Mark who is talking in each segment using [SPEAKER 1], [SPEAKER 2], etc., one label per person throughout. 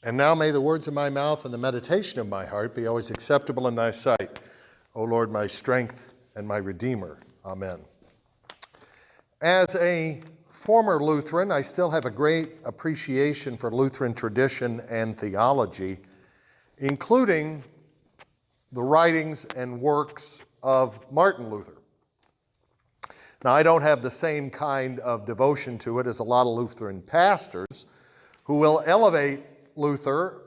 [SPEAKER 1] And now may the words of my mouth and the meditation of my heart be always acceptable in thy sight, O Lord, my strength and my Redeemer. Amen. As a former Lutheran, I still have a great appreciation for Lutheran tradition and theology, including the writings and works of Martin Luther. Now, I don't have the same kind of devotion to it as a lot of Lutheran pastors who will elevate Luther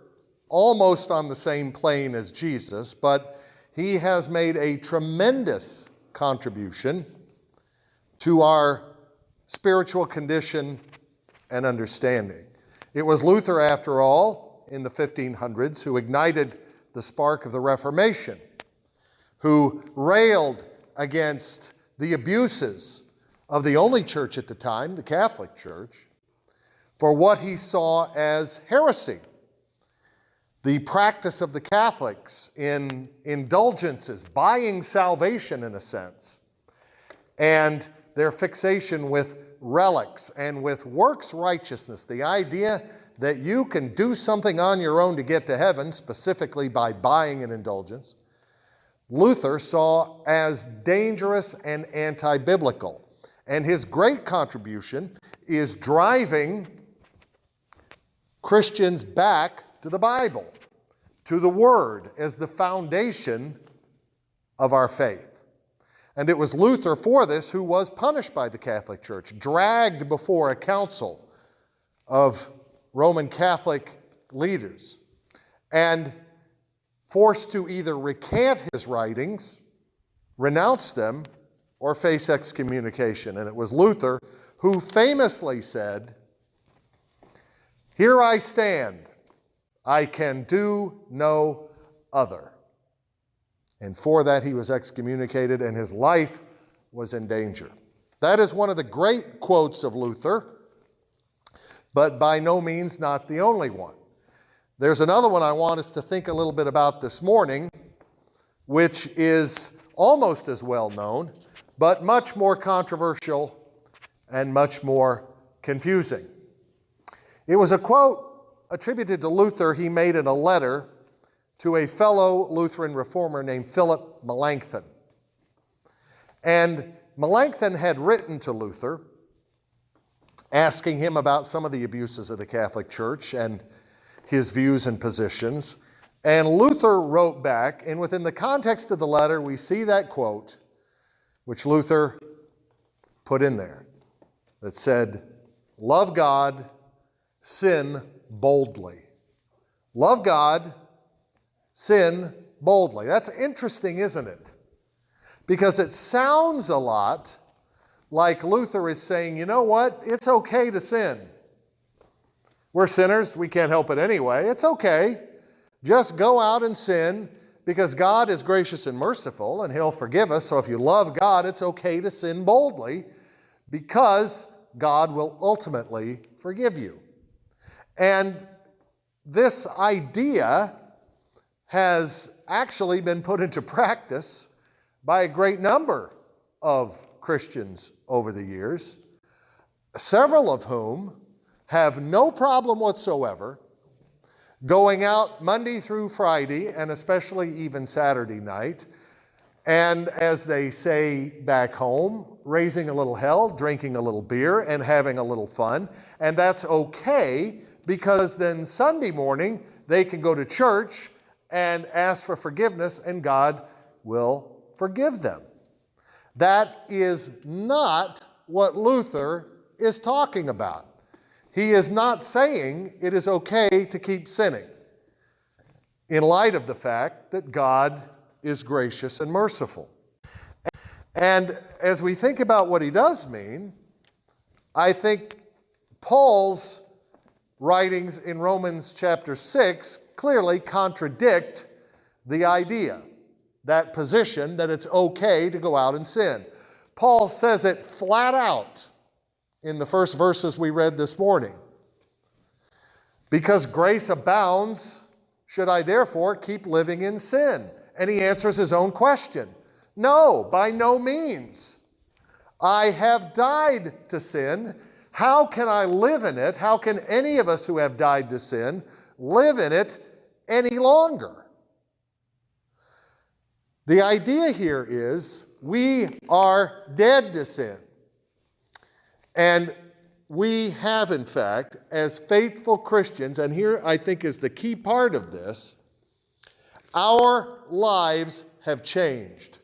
[SPEAKER 1] almost on the same plane as Jesus, but he has made a tremendous contribution to our spiritual condition and understanding. It was Luther, after all, in the 1500s, who ignited the spark of the Reformation, who railed against the abuses of the only church at the time, the Catholic Church, for what he saw as heresy. The practice of the Catholics in indulgences, buying salvation in a sense, and their fixation with relics and with works righteousness, the idea that you can do something on your own to get to heaven, specifically by buying an indulgence, Luther saw as dangerous and anti-biblical. And his great contribution is driving Christians back to the Bible, to the Word as the foundation of our faith. And it was Luther for this who was punished by the Catholic Church, dragged before a council of Roman Catholic leaders, and forced to either recant his writings, renounce them, or face excommunication. And it was Luther who famously said, "Here I stand, I can do no other." And for that he was excommunicated and his life was in danger. That is one of the great quotes of Luther, but by no means not the only one. There's another one I want us to think a little bit about this morning, which is almost as well known, but much more controversial and much more confusing. It was a quote attributed to Luther he made in a letter to a fellow Lutheran reformer named Philip Melanchthon. And Melanchthon had written to Luther asking him about some of the abuses of the Catholic Church and his views and positions. And Luther wrote back, and within the context of the letter, we see that quote, which Luther put in there, that said, "Love God, sin boldly." Love God, sin boldly. That's interesting, isn't it? Because it sounds a lot like Luther is saying, you know what? It's okay to sin. We're sinners. We can't help it anyway. It's okay. Just go out and sin because God is gracious and merciful and He'll forgive us. So if you love God, it's okay to sin boldly because God will ultimately forgive you. And this idea has actually been put into practice by a great number of Christians over the years, several of whom have no problem whatsoever going out Monday through Friday, and especially even Saturday night, and as they say back home, raising a little hell, drinking a little beer, and having a little fun. And that's okay, because then Sunday morning they can go to church and ask for forgiveness, and God will forgive them. That is not what Luther is talking about. He is not saying it is okay to keep sinning in light of the fact that God is gracious and merciful. And as we think about what he does mean, I think Paul's writings in Romans chapter 6 clearly contradict the idea, that position that it's okay to go out and sin. Paul says it flat out in the first verses we read this morning. Because grace abounds, should I therefore keep living in sin? And he answers his own question. No, by no means. I have died to sin. How can I live in it? How can any of us who have died to sin live in it any longer. The idea here is we are dead to sin. And we have, in fact, as faithful Christians, and here I think is the key part of this, our lives have changed.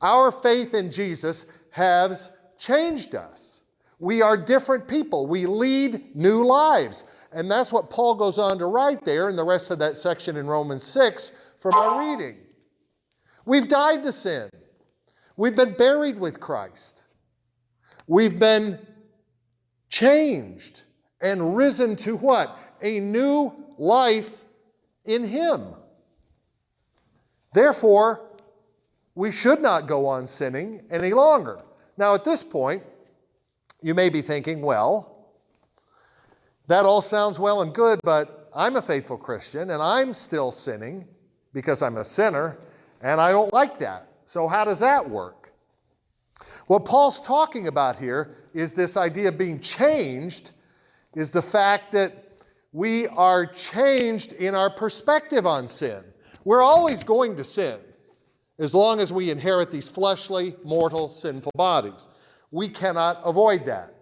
[SPEAKER 1] Our faith in Jesus has changed us. We are different people. We lead new lives. And that's what Paul goes on to write there in the rest of that section in Romans 6 from our reading. We've died to sin. We've been buried with Christ. We've been changed and risen to what? A new life in Him. Therefore, we should not go on sinning any longer. Now, at this point, you may be thinking, well, that all sounds well and good, but I'm a faithful Christian and I'm still sinning because I'm a sinner, and I don't like that. So how does that work? What Paul's talking about here is this idea of being changed, is the fact that we are changed in our perspective on sin. We're always going to sin as long as we inherit these fleshly, mortal, sinful bodies. We cannot avoid that.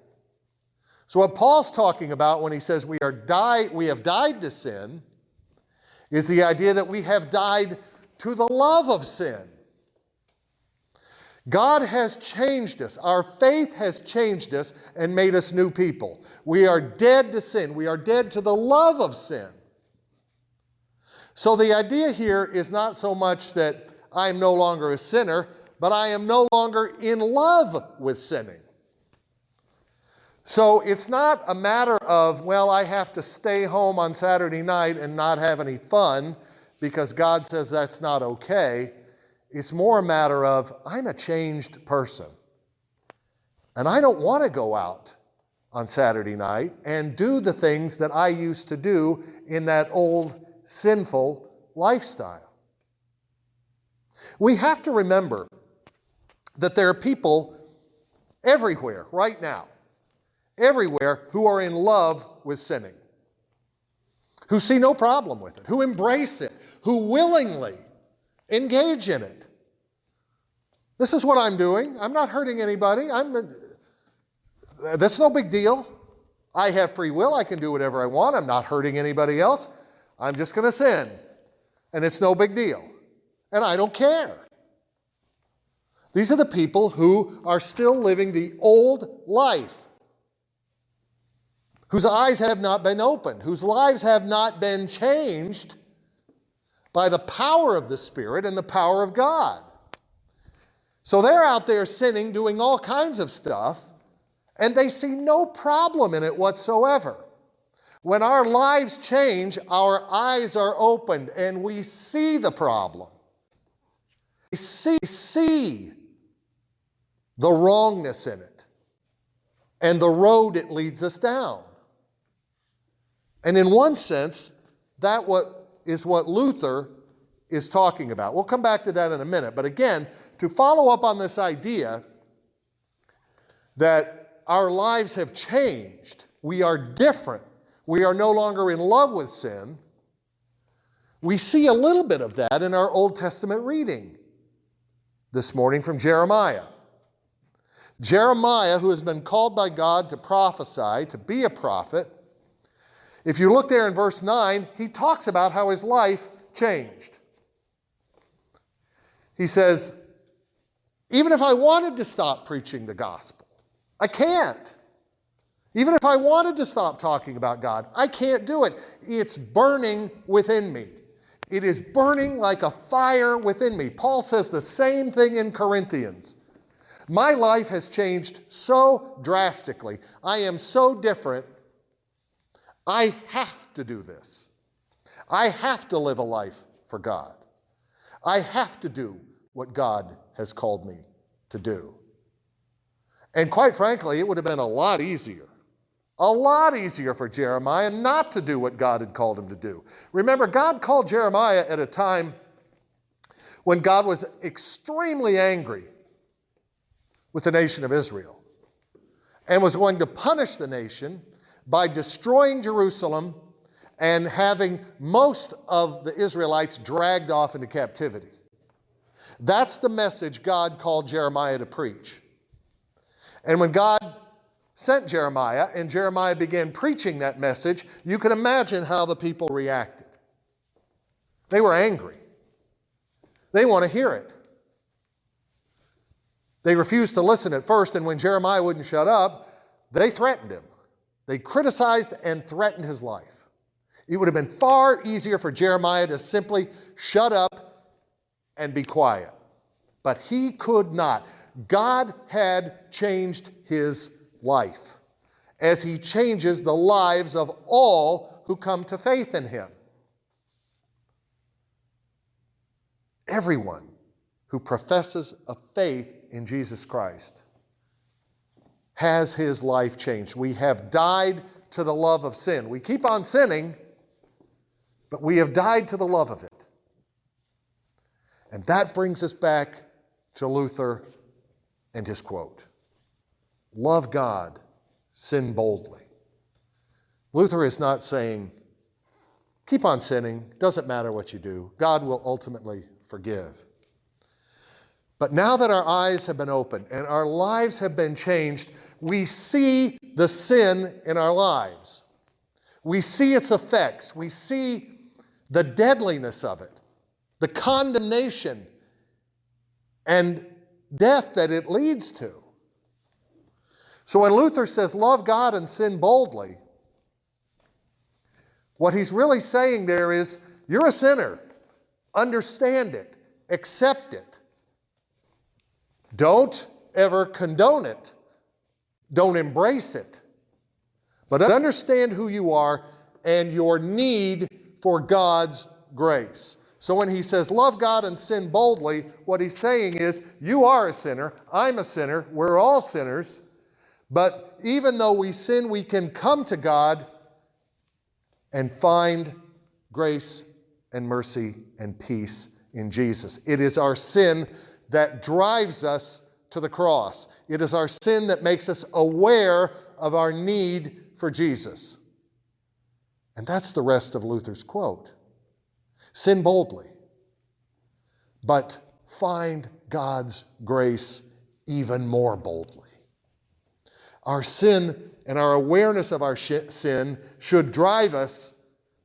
[SPEAKER 1] So what Paul's talking about when he says we have died to sin is the idea that we have died to the love of sin. God has changed us. Our faith has changed us and made us new people. We are dead to sin. We are dead to the love of sin. So the idea here is not so much that I am no longer a sinner, but I am no longer in love with sinning. So it's not a matter of, well, I have to stay home on Saturday night and not have any fun because God says that's not okay. It's more a matter of, I'm a changed person. And I don't want to go out on Saturday night and do the things that I used to do in that old sinful lifestyle. We have to remember that there are people everywhere right now, everywhere, who are in love with sinning, who see no problem with it, who embrace it, who willingly engage in it. This is what I'm doing. I'm not hurting anybody. That's no big deal. I have free will. I can do whatever I want. I'm not hurting anybody else. I'm just going to sin. And it's no big deal. And I don't care. These are the people who are still living the old life, whose eyes have not been opened, whose lives have not been changed by the power of the Spirit and the power of God. So they're out there sinning, doing all kinds of stuff, and they see no problem in it whatsoever. When our lives change, our eyes are opened and we see the problem. We see the wrongness in it and the road it leads us down. And in one sense, that is what Luther is talking about. We'll come back to that in a minute. But again, to follow up on this idea that our lives have changed, we are different, we are no longer in love with sin, we see a little bit of that in our Old Testament reading this morning from Jeremiah. Jeremiah, who has been called by God to prophesy, to be a prophet, if you look there in verse 9, he talks about how his life changed. He says, even if I wanted to stop preaching the gospel, I can't. Even if I wanted to stop talking about God, I can't do it. It's burning within me. It is burning like a fire within me. Paul says the same thing in Corinthians. My life has changed so drastically. I am so different. I have to do this. I have to live a life for God. I have to do what God has called me to do. And quite frankly, it would have been a lot easier for Jeremiah not to do what God had called him to do. Remember, God called Jeremiah at a time when God was extremely angry with the nation of Israel and was going to punish the nation by destroying Jerusalem and having most of the Israelites dragged off into captivity. That's the message God called Jeremiah to preach. And when God sent Jeremiah and Jeremiah began preaching that message, you can imagine how the people reacted. They were angry. They want to hear it. They refused to listen at first, and when Jeremiah wouldn't shut up, they threatened him. They criticized and threatened his life. It would have been far easier for Jeremiah to simply shut up and be quiet. But he could not. God had changed his life, as he changes the lives of all who come to faith in him. Everyone who professes a faith in Jesus Christ has his life changed. We have died to the love of sin. We keep on sinning, but we have died to the love of it. And that brings us back to Luther and his quote. Love God, sin boldly. Luther is not saying, keep on sinning, doesn't matter what you do. God will ultimately forgive. But now that our eyes have been opened and our lives have been changed, we see the sin in our lives. We see its effects. We see the deadliness of it, the condemnation and death that it leads to. So when Luther says, love God and sin boldly, what he's really saying there is, you're a sinner. Understand it. Accept it. Don't ever condone it. Don't embrace it. But understand who you are and your need for God's grace. So when he says, love God and sin boldly, what he's saying is, you are a sinner, I'm a sinner, we're all sinners, but even though we sin, we can come to God and find grace and mercy and peace in Jesus. It is our sin that drives us to the cross. It is our sin that makes us aware of our need for Jesus. And that's the rest of Luther's quote. Sin boldly, but find God's grace even more boldly. Our sin and our awareness of our sin should drive us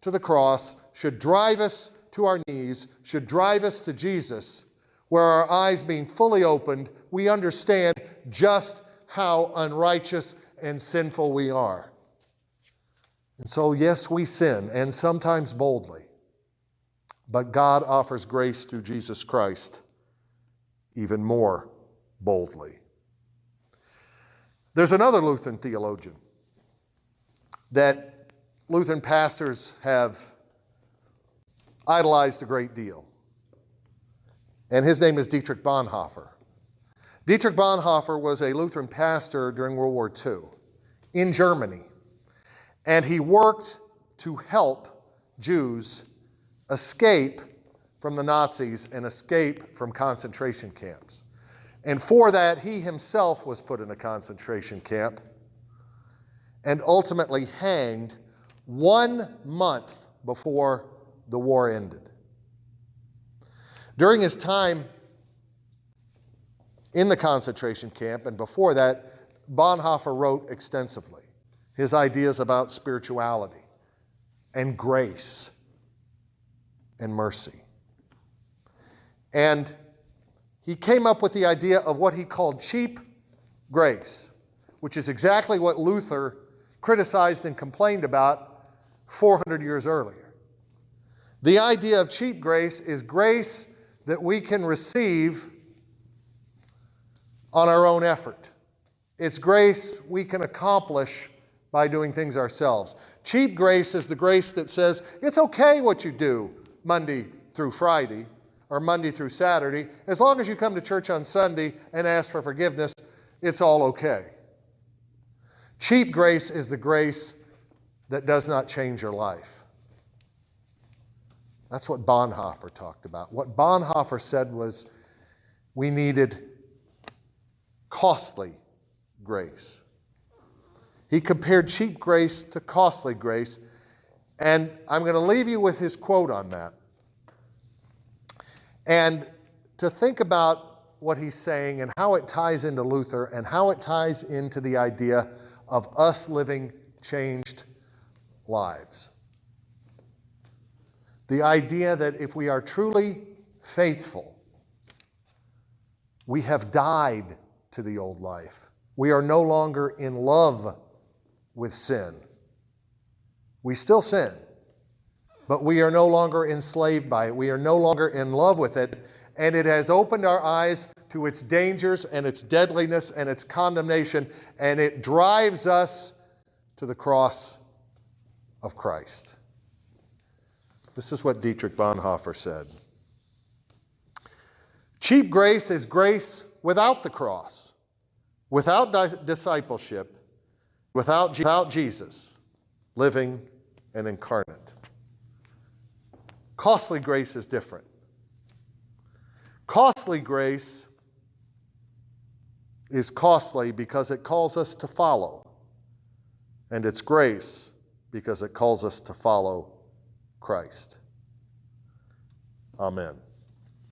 [SPEAKER 1] to the cross, should drive us to our knees, should drive us to Jesus, where our eyes being fully opened, we understand just how unrighteous and sinful we are. And so, yes, we sin, and sometimes boldly. But God offers grace through Jesus Christ even more boldly. There's another Lutheran theologian that Lutheran pastors have idolized a great deal. And his name is Dietrich Bonhoeffer. Dietrich Bonhoeffer was a Lutheran pastor during World War II in Germany. And he worked to help Jews escape from the Nazis and escape from concentration camps. And for that, he himself was put in a concentration camp and ultimately hanged 1 month before the war ended. During his time in the concentration camp and before that, Bonhoeffer wrote extensively his ideas about spirituality and grace and mercy. And he came up with the idea of what he called cheap grace, which is exactly what Luther criticized and complained about 400 years earlier. The idea of cheap grace is grace that we can receive on our own effort. It's grace we can accomplish by doing things ourselves. Cheap grace is the grace that says, it's okay what you do Monday through Friday or Monday through Saturday. As long as you come to church on Sunday and ask for forgiveness, it's all okay. Cheap grace is the grace that does not change your life. That's what Bonhoeffer talked about. What Bonhoeffer said was we needed costly grace. He compared cheap grace to costly grace, And I'm going to leave you with his quote on that. And to think about what he's saying and how it ties into Luther and how it ties into the idea of us living changed lives. The idea that if we are truly faithful, we have died to the old life. We are no longer in love with sin. We still sin, but we are no longer enslaved by it. We are no longer in love with it, and it has opened our eyes to its dangers and its deadliness and its condemnation, and it drives us to the cross of Christ. This is what Dietrich Bonhoeffer said. Cheap grace is grace without the cross, without discipleship, without Jesus, living and incarnate. Costly grace is different. Costly grace is costly because it calls us to follow, and it's grace because it calls us to follow Christ. Amen.